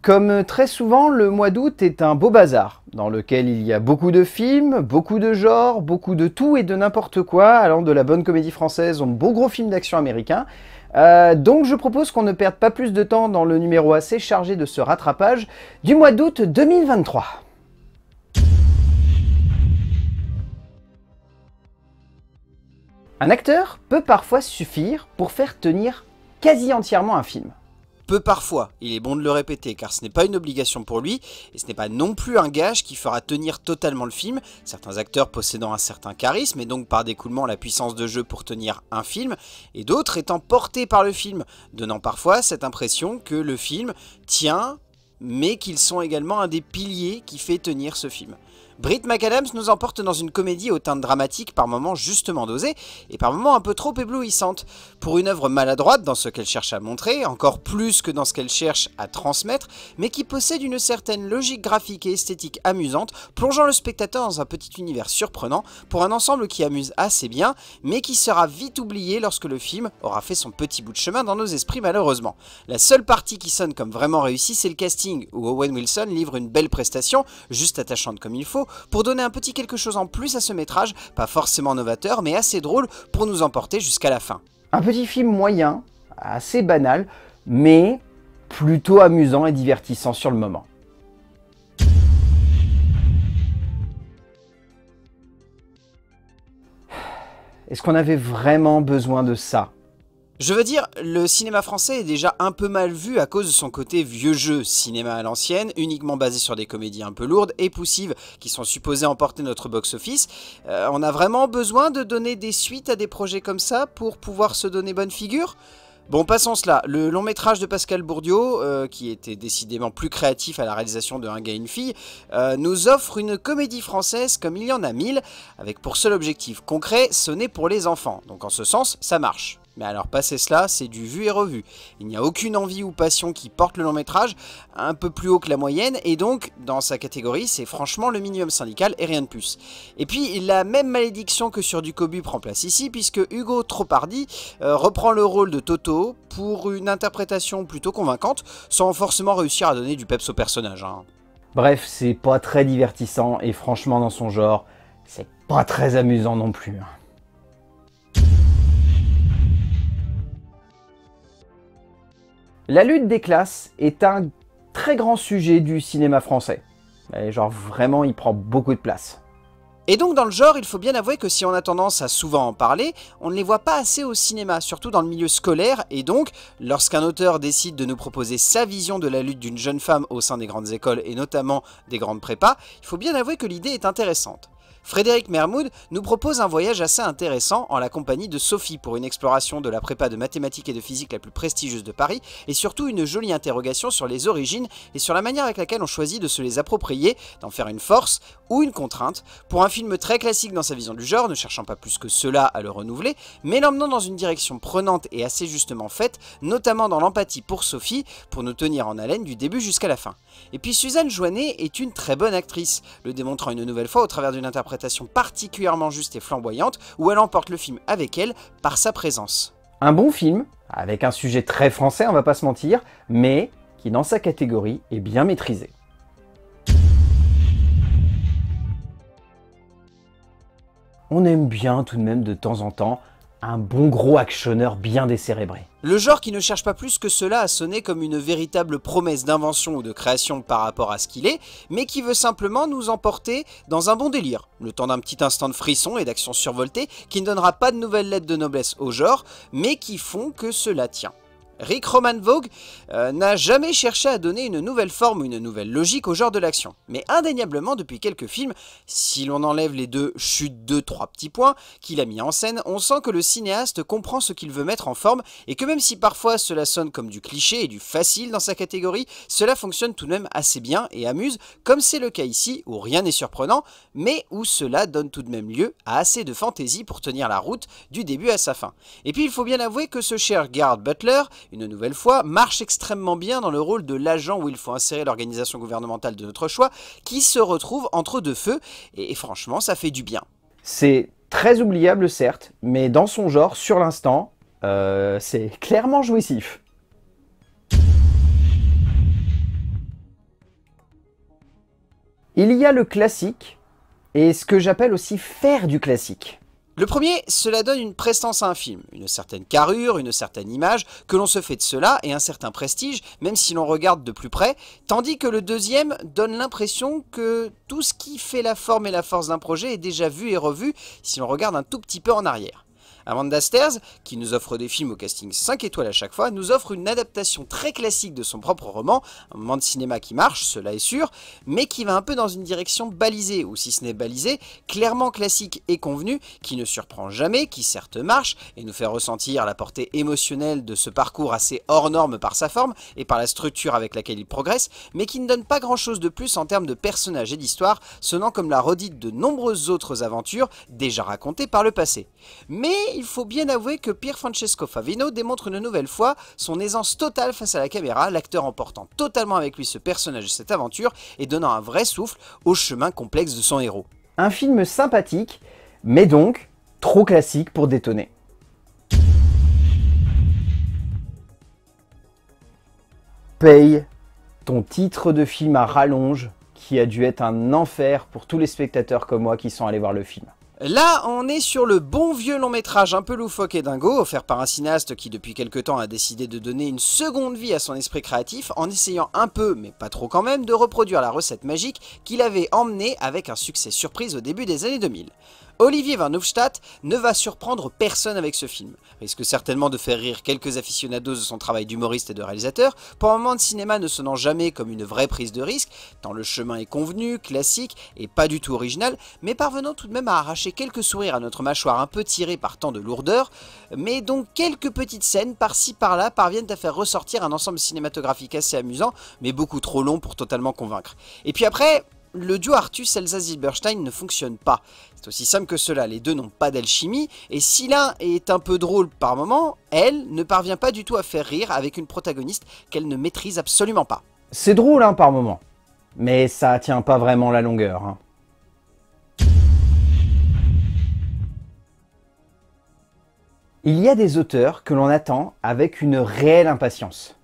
Comme très souvent, le mois d'août est un beau bazar, dans lequel il y a beaucoup de films, beaucoup de genres, beaucoup de tout et de n'importe quoi, allant de la bonne comédie française au beau gros film d'action américain. Donc je propose qu'on ne perde pas plus de temps dans le numéro assez chargé de ce rattrapage du mois d'août 2023. Un acteur peut parfois suffire pour faire tenir quasi entièrement un film. Peu parfois, il est bon de le répéter car ce n'est pas une obligation pour lui et ce n'est pas non plus un gage qui fera tenir totalement le film, certains acteurs possédant un certain charisme et donc par découlement la puissance de jeu pour tenir un film, et d'autres étant portés par le film, donnant parfois cette impression que le film tient, mais qu'ils sont également un des piliers qui fait tenir ce film. Britt McAdams nous emporte dans une comédie aux teintes dramatiques par moments justement dosées et par moments un peu trop éblouissantes. Pour une œuvre maladroite dans ce qu'elle cherche à montrer, encore plus que dans ce qu'elle cherche à transmettre, mais qui possède une certaine logique graphique et esthétique amusante, plongeant le spectateur dans un petit univers surprenant pour un ensemble qui amuse assez bien, mais qui sera vite oublié lorsque le film aura fait son petit bout de chemin dans nos esprits malheureusement. La seule partie qui sonne comme vraiment réussie, c'est le casting, où Owen Wilson livre une belle prestation, juste attachante comme il faut, pour donner un petit quelque chose en plus à ce métrage, pas forcément novateur, mais assez drôle pour nous emporter jusqu'à la fin. Un petit film moyen, assez banal, mais plutôt amusant et divertissant sur le moment. Est-ce qu'on avait vraiment besoin de ça ? Je veux dire, le cinéma français est déjà un peu mal vu à cause de son côté vieux jeu, cinéma à l'ancienne, uniquement basé sur des comédies un peu lourdes et poussives qui sont supposées emporter notre box-office. On a vraiment besoin de donner des suites à des projets comme ça pour pouvoir se donner bonne figure ? Bon, passons cela. Le long métrage de Pascal Bourdiau, qui était décidément plus créatif à la réalisation de Un gars et une fille, nous offre une comédie française comme il y en a 1000, avec pour seul objectif concret, sonner pour les enfants. Donc en ce sens, ça marche. Mais alors passer cela, c'est du vu et revu. Il n'y a aucune envie ou passion qui porte le long métrage, un peu plus haut que la moyenne, et donc, dans sa catégorie, c'est franchement le minimum syndical et rien de plus. Et puis, la même malédiction que sur du Cobu prend place ici, puisque Hugo Tropardi reprend le rôle de Toto pour une interprétation plutôt convaincante, sans forcément réussir à donner du peps au personnage. Bref, c'est pas très divertissant, et franchement, dans son genre, c'est pas très amusant non plus. La lutte des classes est un très grand sujet du cinéma français. Et genre vraiment, il prend beaucoup de place. Et donc dans le genre, il faut bien avouer que si on a tendance à souvent en parler, on ne les voit pas assez au cinéma, surtout dans le milieu scolaire, et donc, lorsqu'un auteur décide de nous proposer sa vision de la lutte d'une jeune femme au sein des grandes écoles, et notamment des grandes prépas, il faut bien avouer que l'idée est intéressante. Frédéric Mermoud nous propose un voyage assez intéressant en la compagnie de Sophie pour une exploration de la prépa de mathématiques et de physique la plus prestigieuse de Paris et surtout une jolie interrogation sur les origines et sur la manière avec laquelle on choisit de se les approprier, d'en faire une force ou une contrainte, pour un film très classique dans sa vision du genre, ne cherchant pas plus que cela à le renouveler, mais l'emmenant dans une direction prenante et assez justement faite, notamment dans l'empathie pour Sophie, pour nous tenir en haleine du début jusqu'à la fin. Et puis Suzanne Joannet est une très bonne actrice, le démontrant une nouvelle fois au travers d'une interprétation particulièrement juste et flamboyante, où elle emporte le film avec elle par sa présence. Un bon film, avec un sujet très français, on va pas se mentir, mais qui dans sa catégorie est bien maîtrisé. On aime bien tout de même de temps en temps un bon gros actionneur bien décérébré. Le genre qui ne cherche pas plus que cela à sonner comme une véritable promesse d'invention ou de création par rapport à ce qu'il est, mais qui veut simplement nous emporter dans un bon délire, le temps d'un petit instant de frisson et d'action survoltée qui ne donnera pas de nouvelles lettres de noblesse au genre, mais qui font que cela tient. Rick Roman Vogue n'a jamais cherché à donner une nouvelle forme ou une nouvelle logique au genre de l'action. Mais indéniablement, depuis quelques films, si l'on enlève les deux chutes de 3 petits points qu'il a mis en scène, on sent que le cinéaste comprend ce qu'il veut mettre en forme et que même si parfois cela sonne comme du cliché et du facile dans sa catégorie, cela fonctionne tout de même assez bien et amuse, comme c'est le cas ici où rien n'est surprenant, mais où cela donne tout de même lieu à assez de fantaisie pour tenir la route du début à sa fin. Et puis il faut bien avouer que ce cher Gerard Butler, une nouvelle fois, marche extrêmement bien dans le rôle de l'agent où il faut insérer l'organisation gouvernementale de notre choix, qui se retrouve entre deux feux, et franchement, ça fait du bien. C'est très oubliable certes, mais dans son genre, sur l'instant, c'est clairement jouissif. Il y a le classique, et ce que j'appelle aussi faire du classique. Le premier, cela donne une prestance à un film, une certaine carrure, une certaine image, que l'on se fait de cela et un certain prestige, même si l'on regarde de plus près, tandis que le deuxième donne l'impression que tout ce qui fait la forme et la force d'un projet est déjà vu et revu si l'on regarde un tout petit peu en arrière. Amanda Stairs, qui nous offre des films au casting 5 étoiles à chaque fois, nous offre une adaptation très classique de son propre roman, un moment de cinéma qui marche, cela est sûr, mais qui va un peu dans une direction balisée, ou si ce n'est balisée, clairement classique et convenue, qui ne surprend jamais, qui certes marche, et nous fait ressentir la portée émotionnelle de ce parcours assez hors norme par sa forme, et par la structure avec laquelle il progresse, mais qui ne donne pas grand chose de plus en termes de personnages et d'histoire, sonnant comme la redite de nombreuses autres aventures déjà racontées par le passé. Mais il faut bien avouer que Pier Francesco Favino démontre une nouvelle fois son aisance totale face à la caméra, l'acteur emportant totalement avec lui ce personnage et cette aventure et donnant un vrai souffle au chemin complexe de son héros. Un film sympathique, mais donc trop classique pour détonner. Paye, ton titre de film à rallonge qui a dû être un enfer pour tous les spectateurs comme moi qui sont allés voir le film. Là, on est sur le bon vieux long métrage un peu loufoque et dingo, offert par un cinéaste qui depuis quelque temps a décidé de donner une seconde vie à son esprit créatif en essayant un peu, mais pas trop quand même, de reproduire la recette magique qu'il avait emmenée avec un succès surprise au début des années 2000. Olivier Van Hoofstadt ne va surprendre personne avec ce film, risque certainement de faire rire quelques aficionados de son travail d'humoriste et de réalisateur, pour un moment de cinéma ne sonnant jamais comme une vraie prise de risque, tant le chemin est convenu, classique et pas du tout original, mais parvenant tout de même à arracher quelques sourires à notre mâchoire un peu tirée par tant de lourdeur, mais dont quelques petites scènes par-ci par-là parviennent à faire ressortir un ensemble cinématographique assez amusant, mais beaucoup trop long pour totalement convaincre. Et puis après, le duo Artus-Elsa Zilberstein ne fonctionne pas. C'est aussi simple que cela, les deux n'ont pas d'alchimie, et si l'un est un peu drôle par moment, elle ne parvient pas du tout à faire rire avec une protagoniste qu'elle ne maîtrise absolument pas. C'est drôle hein, par moment, mais ça tient pas vraiment la longueur. Hein. Il y a des auteurs que l'on attend avec une réelle impatience.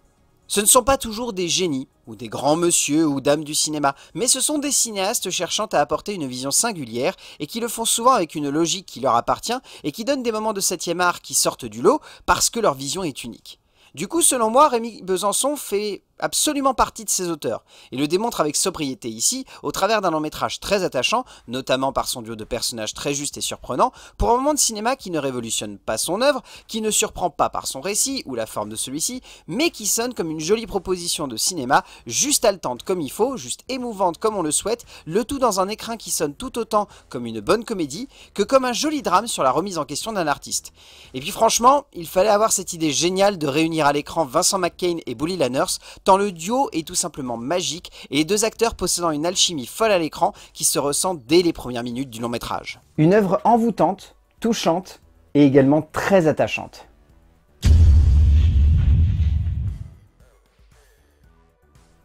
Ce ne sont pas toujours des génies, ou des grands monsieur ou dames du cinéma, mais ce sont des cinéastes cherchant à apporter une vision singulière et qui le font souvent avec une logique qui leur appartient et qui donnent des moments de 7e art qui sortent du lot parce que leur vision est unique. Du coup, selon moi, Rémy Besançon fait absolument partie de ces auteurs. Il le démontre avec sobriété ici, au travers d'un long métrage très attachant, notamment par son duo de personnages très juste et surprenant, pour un moment de cinéma qui ne révolutionne pas son œuvre, qui ne surprend pas par son récit ou la forme de celui-ci, mais qui sonne comme une jolie proposition de cinéma, juste haletante comme il faut, juste émouvante comme on le souhaite, le tout dans un écrin qui sonne tout autant comme une bonne comédie que comme un joli drame sur la remise en question d'un artiste. Et puis franchement, il fallait avoir cette idée géniale de réunir à l'écran Vincent McCain et Bully Lanners, tant le duo est tout simplement magique et les deux acteurs possédant une alchimie folle à l'écran qui se ressent dès les premières minutes du long métrage. Une œuvre envoûtante, touchante et également très attachante.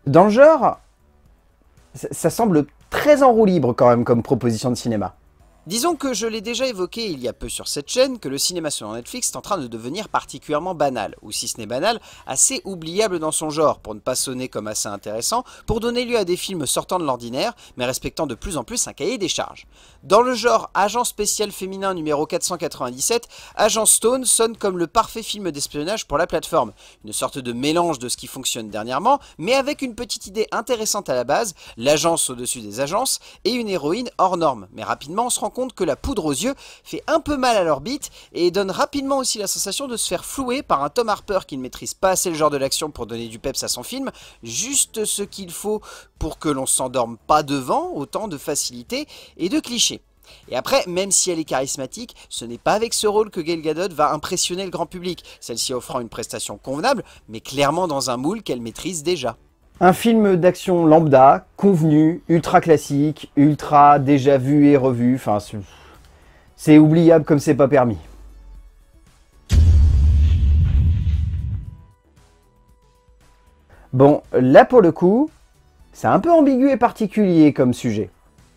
Dans le genre, ça semble très en roue libre quand même comme proposition de cinéma. Disons que je l'ai déjà évoqué il y a peu sur cette chaîne, que le cinéma sur Netflix est en train de devenir particulièrement banal, ou si ce n'est banal, assez oubliable dans son genre, pour ne pas sonner comme assez intéressant, pour donner lieu à des films sortant de l'ordinaire, mais respectant de plus en plus un cahier des charges. Dans le genre Agent spécial féminin numéro 497, Agent Stone sonne comme le parfait film d'espionnage pour la plateforme, une sorte de mélange de ce qui fonctionne dernièrement, mais avec une petite idée intéressante à la base, l'agence au-dessus des agences, et une héroïne hors norme, mais rapidement on se rend compte que la poudre aux yeux fait un peu mal à l'orbite et donne rapidement aussi la sensation de se faire flouer par un Tom Harper qui ne maîtrise pas assez le genre de l'action pour donner du peps à son film, juste ce qu'il faut pour que l'on s'endorme pas devant, autant de facilité et de clichés. Et après, même si elle est charismatique, ce n'est pas avec ce rôle que Gal Gadot va impressionner le grand public, celle-ci offrant une prestation convenable, mais clairement dans un moule qu'elle maîtrise déjà. Un film d'action lambda, convenu, ultra classique, ultra déjà vu et revu, enfin c'est oubliable comme c'est pas permis. Bon, là pour le coup, c'est un peu ambigu et particulier comme sujet.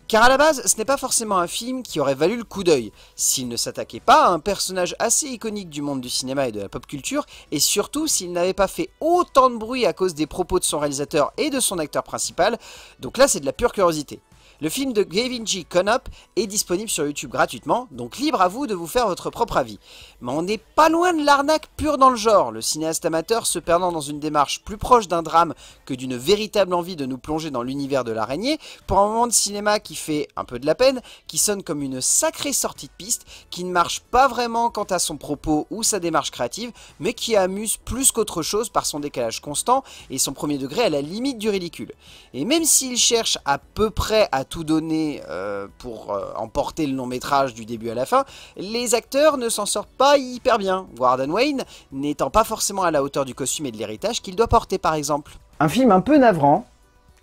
Car à la base, ce n'est pas forcément un film qui aurait valu le coup d'œil, s'il ne s'attaquait pas à un personnage assez iconique du monde du cinéma et de la pop culture, et surtout s'il n'avait pas fait autant de bruit à cause des propos de son réalisateur et de son acteur principal, donc là c'est de la pure curiosité. Le film de Gavin G. Conop est disponible sur YouTube gratuitement, donc libre à vous de vous faire votre propre avis. Mais on n'est pas loin de l'arnaque pure dans le genre, le cinéaste amateur se perdant dans une démarche plus proche d'un drame que d'une véritable envie de nous plonger dans l'univers de l'araignée, pour un moment de cinéma qui fait un peu de la peine, qui sonne comme une sacrée sortie de piste, qui ne marche pas vraiment quant à son propos ou sa démarche créative, mais qui amuse plus qu'autre chose par son décalage constant et son premier degré à la limite du ridicule. Et même s'il cherche à peu près à tout donner pour emporter le long métrage du début à la fin, les acteurs ne s'en sortent pas hyper bien, Warden Wayne n'étant pas forcément à la hauteur du costume et de l'héritage qu'il doit porter par exemple. Un film un peu navrant,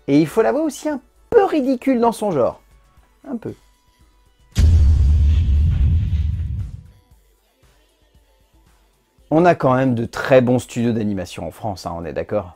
et il faut l'avouer aussi un peu ridicule dans son genre. Un peu. On a quand même de très bons studios d'animation en France, hein, on est d'accord?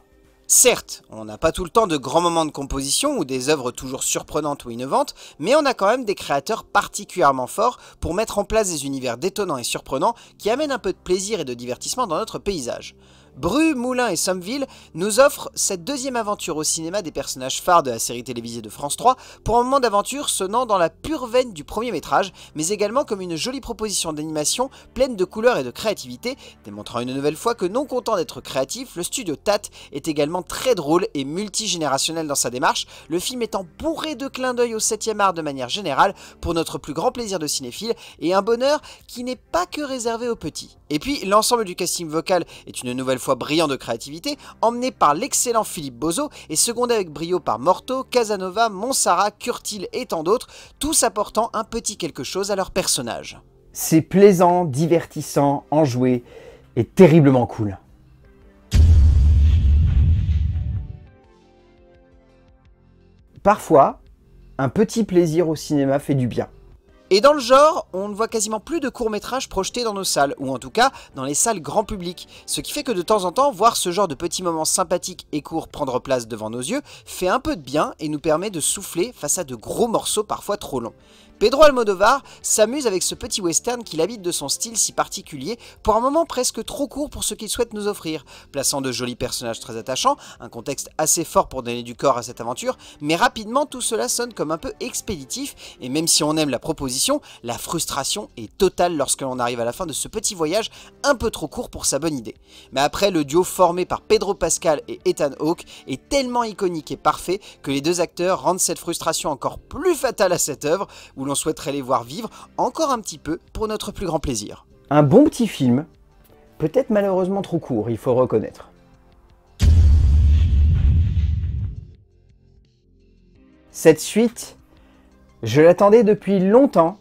Certes, on n'a pas tout le temps de grands moments de composition ou des œuvres toujours surprenantes ou innovantes, mais on a quand même des créateurs particulièrement forts pour mettre en place des univers détonnants et surprenants qui amènent un peu de plaisir et de divertissement dans notre paysage. Bru, Moulin et Sommeville nous offrent cette deuxième aventure au cinéma des personnages phares de la série télévisée de France 3 pour un moment d'aventure sonnant dans la pure veine du premier métrage, mais également comme une jolie proposition d'animation pleine de couleurs et de créativité, démontrant une nouvelle fois que non content d'être créatif, le studio Tat est également très drôle et multigénérationnel dans sa démarche, le film étant bourré de clins d'œil au 7e art de manière générale pour notre plus grand plaisir de cinéphile et un bonheur qui n'est pas que réservé aux petits. Et puis l'ensemble du casting vocal est une nouvelle fois brillant de créativité, emmené par l'excellent Philippe Bozo et secondé avec brio par Morteau, Casanova, Monsara, Curtil et tant d'autres, tous apportant un petit quelque chose à leur personnage. C'est plaisant, divertissant, enjoué et terriblement cool. Parfois, un petit plaisir au cinéma fait du bien. Et dans le genre, on ne voit quasiment plus de courts-métrages projetés dans nos salles, ou en tout cas dans les salles grand public, ce qui fait que de temps en temps, voir ce genre de petits moments sympathiques et courts prendre place devant nos yeux fait un peu de bien et nous permet de souffler face à de gros morceaux parfois trop longs. Pedro Almodovar s'amuse avec ce petit western qu'il habite de son style si particulier pour un moment presque trop court pour ce qu'il souhaite nous offrir, plaçant de jolis personnages très attachants, un contexte assez fort pour donner du corps à cette aventure, mais rapidement tout cela sonne comme un peu expéditif et même si on aime la proposition, la frustration est totale lorsque l'on arrive à la fin de ce petit voyage un peu trop court pour sa bonne idée. Mais après, le duo formé par Pedro Pascal et Ethan Hawke est tellement iconique et parfait que les deux acteurs rendent cette frustration encore plus fatale à cette œuvre, où l'on souhaiterait les voir vivre encore un petit peu pour notre plus grand plaisir. Un bon petit film, peut-être malheureusement trop court, il faut reconnaître. Cette suite, je l'attendais depuis longtemps,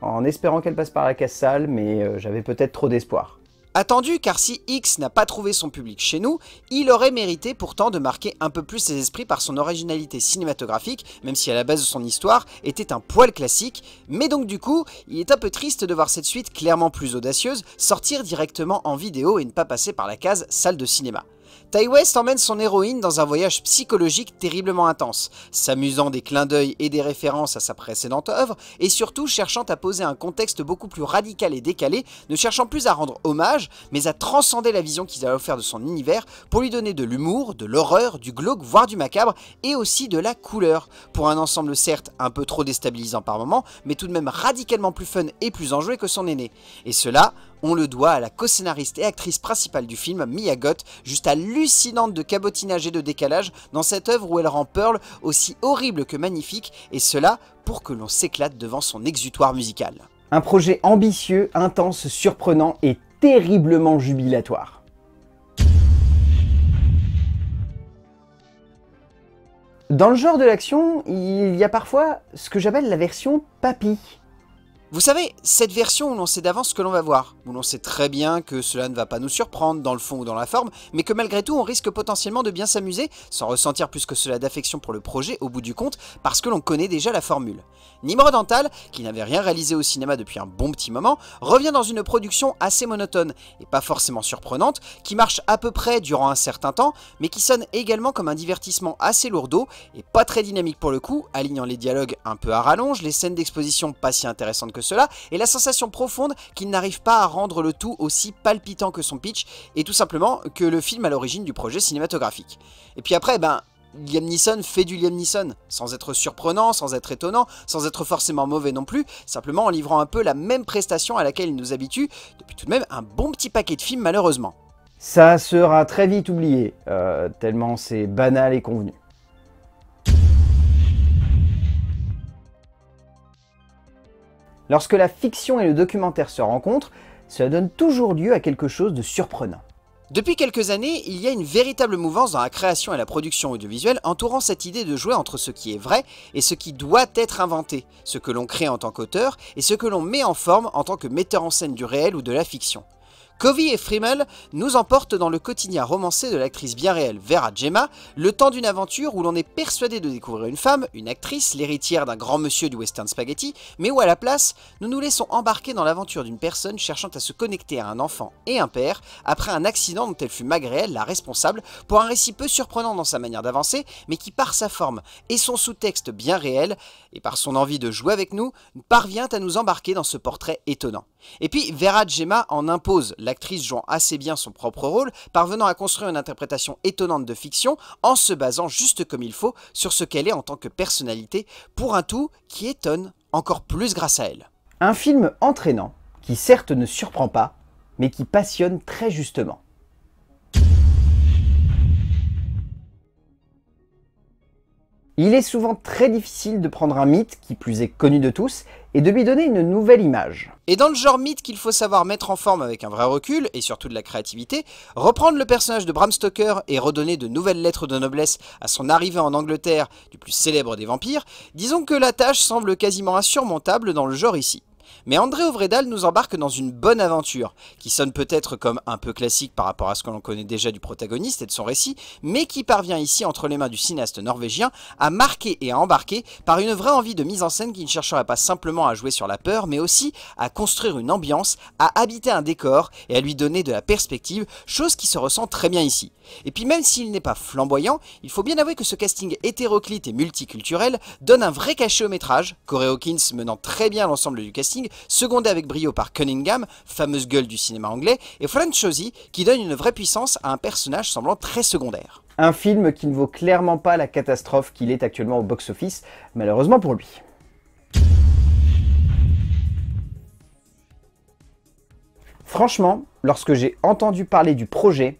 en espérant qu'elle passe par la casse salle, mais j'avais peut-être trop d'espoir. Attendu, car si X n'a pas trouvé son public chez nous, il aurait mérité pourtant de marquer un peu plus ses esprits par son originalité cinématographique, même si à la base de son histoire était un poil classique, mais donc du coup, il est un peu triste de voir cette suite clairement plus audacieuse sortir directement en vidéo et ne pas passer par la case salle de cinéma. Ti West emmène son héroïne dans un voyage psychologique terriblement intense, s'amusant des clins d'œil et des références à sa précédente œuvre, et surtout cherchant à poser un contexte beaucoup plus radical et décalé, ne cherchant plus à rendre hommage, mais à transcender la vision qu'il a offert de son univers, pour lui donner de l'humour, de l'horreur, du glauque, voire du macabre, et aussi de la couleur, pour un ensemble certes un peu trop déstabilisant par moments, mais tout de même radicalement plus fun et plus enjoué que son aîné. Et cela, on le doit à la co-scénariste et actrice principale du film, Mia Goth, juste hallucinante de cabotinage et de décalage dans cette œuvre où elle rend Pearl aussi horrible que magnifique, et cela pour que l'on s'éclate devant son exutoire musical. Un projet ambitieux, intense, surprenant et terriblement jubilatoire. Dans le genre de l'action, il y a parfois ce que j'appelle la version papy. Vous savez, cette version où l'on sait d'avance ce que l'on va voir, où l'on sait très bien que cela ne va pas nous surprendre dans le fond ou dans la forme, mais que malgré tout on risque potentiellement de bien s'amuser, sans ressentir plus que cela d'affection pour le projet au bout du compte, parce que l'on connaît déjà la formule. Nimrod Antal, qui n'avait rien réalisé au cinéma depuis un bon petit moment, revient dans une production assez monotone, et pas forcément surprenante, qui marche à peu près durant un certain temps, mais qui sonne également comme un divertissement assez lourdeau, et pas très dynamique pour le coup, alignant les dialogues un peu à rallonge, les scènes d'exposition pas si intéressantes que cela, et la sensation profonde qu'il n'arrive pas à rendre le tout aussi palpitant que son pitch, et tout simplement que le film à l'origine du projet cinématographique. Et puis après, Liam Neeson fait du Liam Neeson, sans être surprenant, sans être étonnant, sans être forcément mauvais non plus, simplement en livrant un peu la même prestation à laquelle il nous habitue depuis tout de même un bon petit paquet de films malheureusement. Ça sera très vite oublié, tellement c'est banal et convenu. Lorsque la fiction et le documentaire se rencontrent, cela donne toujours lieu à quelque chose de surprenant. Depuis quelques années, il y a une véritable mouvance dans la création et la production audiovisuelle entourant cette idée de jouer entre ce qui est vrai et ce qui doit être inventé, ce que l'on crée en tant qu'auteur et ce que l'on met en forme en tant que metteur en scène du réel ou de la fiction. Covey et Friemel nous emportent dans le quotidien romancé de l'actrice bien réelle Vera Gemma, le temps d'une aventure où l'on est persuadé de découvrir une femme, une actrice, l'héritière d'un grand monsieur du western spaghetti, mais où à la place, nous nous laissons embarquer dans l'aventure d'une personne cherchant à se connecter à un enfant et un père après un accident dont elle fut malgré elle la responsable, pour un récit peu surprenant dans sa manière d'avancer, mais qui par sa forme et son sous-texte bien réel, et par son envie de jouer avec nous, parvient à nous embarquer dans ce portrait étonnant. Et puis Vera Gemma en impose, l'actrice jouant assez bien son propre rôle, parvenant à construire une interprétation étonnante de fiction en se basant juste comme il faut sur ce qu'elle est en tant que personnalité, pour un tout qui étonne encore plus grâce à elle. Un film entraînant, qui certes ne surprend pas, mais qui passionne très justement. Il est souvent très difficile de prendre un mythe, qui plus est connu de tous, et de lui donner une nouvelle image. Et dans le genre mythe qu'il faut savoir mettre en forme avec un vrai recul, et surtout de la créativité, reprendre le personnage de Bram Stoker et redonner de nouvelles lettres de noblesse à son arrivée en Angleterre du plus célèbre des vampires, disons que la tâche semble quasiment insurmontable dans le genre ici. Mais André Øvredal nous embarque dans une bonne aventure, qui sonne peut-être comme un peu classique par rapport à ce que l'on connaît déjà du protagoniste et de son récit, mais qui parvient ici entre les mains du cinéaste norvégien à marquer et à embarquer par une vraie envie de mise en scène qui ne chercherait pas simplement à jouer sur la peur, mais aussi à construire une ambiance, à habiter un décor et à lui donner de la perspective, chose qui se ressent très bien ici. Et puis même s'il n'est pas flamboyant, il faut bien avouer que ce casting hétéroclite et multiculturel donne un vrai cachet au métrage, Corey Hawkins menant très bien l'ensemble du casting, secondé avec brio par Cunningham, fameuse gueule du cinéma anglais, et Franchosi qui donne une vraie puissance à un personnage semblant très secondaire. Un film qui ne vaut clairement pas la catastrophe qu'il est actuellement au box-office, malheureusement pour lui. Franchement, lorsque j'ai entendu parler du projet,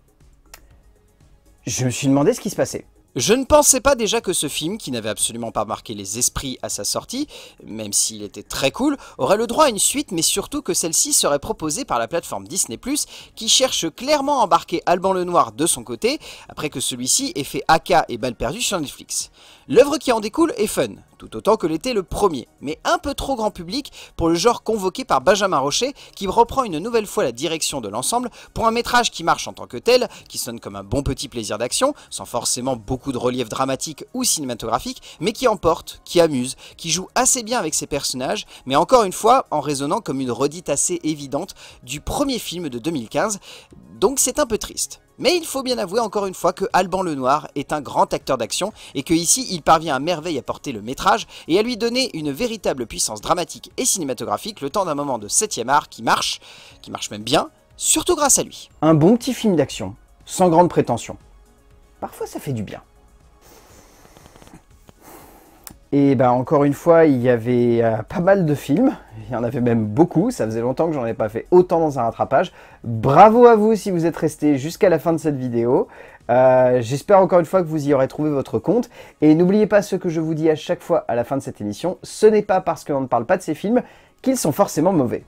je me suis demandé ce qui se passait. Je ne pensais pas déjà que ce film, qui n'avait absolument pas marqué les esprits à sa sortie, même s'il était très cool, aurait le droit à une suite, mais surtout que celle-ci serait proposée par la plateforme Disney+, qui cherche clairement à embarquer Alban Lenoir de son côté, après que celui-ci ait fait Aka et Balle perdue sur Netflix. L'œuvre qui en découle est fun, tout autant que l'était le premier, mais un peu trop grand public pour le genre convoqué par Benjamin Rocher, qui reprend une nouvelle fois la direction de l'ensemble pour un métrage qui marche en tant que tel, qui sonne comme un bon petit plaisir d'action, sans forcément beaucoup de relief dramatique ou cinématographique, mais qui emporte, qui amuse, qui joue assez bien avec ses personnages, mais encore une fois en résonnant comme une redite assez évidente du premier film de 2015, donc c'est un peu triste. Mais il faut bien avouer encore une fois que Alban Lenoir est un grand acteur d'action et que ici il parvient à merveille à porter le métrage et à lui donner une véritable puissance dramatique et cinématographique le temps d'un moment de 7e art qui marche même bien, surtout grâce à lui. Un bon petit film d'action, sans grande prétention. Parfois ça fait du bien. Et ben encore une fois, il y avait pas mal de films, il y en avait même beaucoup, ça faisait longtemps que j'en ai pas fait autant dans un rattrapage. Bravo à vous si vous êtes restés jusqu'à la fin de cette vidéo. J'espère encore une fois que vous y aurez trouvé votre compte. Et n'oubliez pas ce que je vous dis à chaque fois à la fin de cette émission, ce n'est pas parce que l'on ne parle pas de ces films qu'ils sont forcément mauvais.